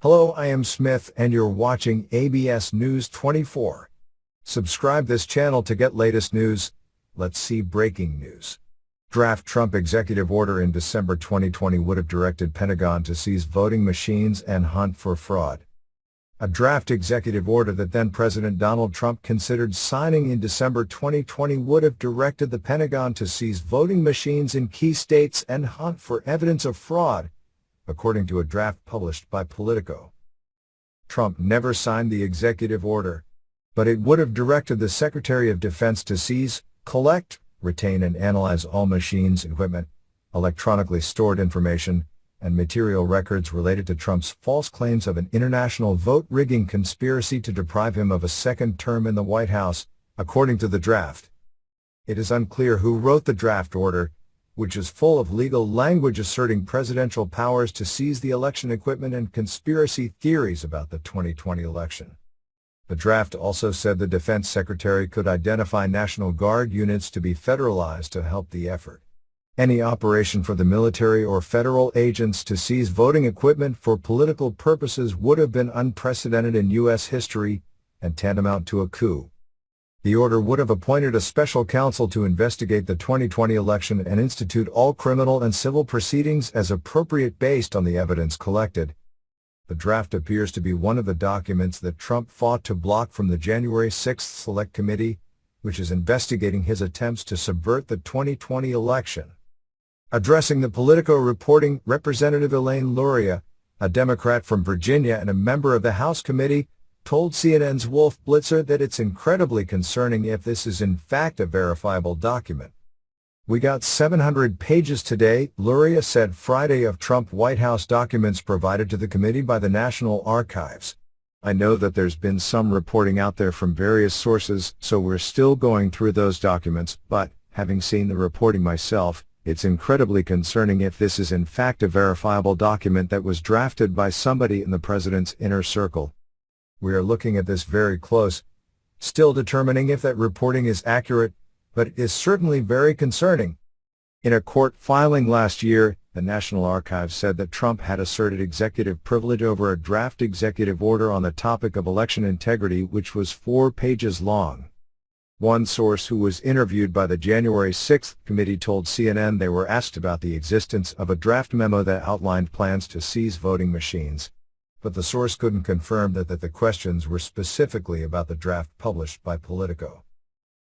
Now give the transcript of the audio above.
Hello, I am Smith and you're watching ABS News 24. Subscribe this channel to get latest news. Let's see breaking news. Draft Trump executive order in December 2020 would have directed Pentagon to seize voting machines and hunt for fraud. A draft executive order that then President Donald Trump considered signing in December 2020 would have directed the Pentagon to seize voting machines in key states and hunt for evidence of fraud, according to a draft published by Politico. Trump never signed the executive order, but it would have directed the Secretary of Defense to seize, collect, retain and analyze all machines, equipment, electronically stored information, and material records related to Trump's false claims of an international vote-rigging conspiracy to deprive him of a second term in the White House, according to the draft. It is unclear who wrote the draft order, which is full of legal language asserting presidential powers to seize the election equipment and conspiracy theories about the 2020 election. The draft also said the defense secretary could identify National Guard units to be federalized to help the effort. Any operation for the military or federal agents to seize voting equipment for political purposes would have been unprecedented in U.S. history and tantamount to a coup. The order would have appointed a special counsel to investigate the 2020 election and institute all criminal and civil proceedings as appropriate based on the evidence collected. The draft appears to be one of the documents that Trump fought to block from the January 6th Select Committee, which is investigating his attempts to subvert the 2020 election. Addressing the Politico reporting, Representative Elaine Luria, a Democrat from Virginia and a member of the House committee, told CNN's Wolf Blitzer that it's incredibly concerning if this is in fact a verifiable document. "We got 700 pages today," Luria said Friday, of Trump White House documents provided to the committee by the National Archives. "I know that there's been some reporting out there from various sources, so we're still going through those documents, but, having seen the reporting myself, it's incredibly concerning if this is in fact a verifiable document that was drafted by somebody in the president's inner circle. We are looking at this very close, still determining if that reporting is accurate, but it is certainly very concerning." In a court filing last year, the National Archives said that Trump had asserted executive privilege over a draft executive order on the topic of election integrity which was 4 pages long. One source who was interviewed by the January 6th committee told CNN they were asked about the existence of a draft memo that outlined plans to seize voting machines, but the source couldn't confirm that the questions were specifically about the draft published by Politico.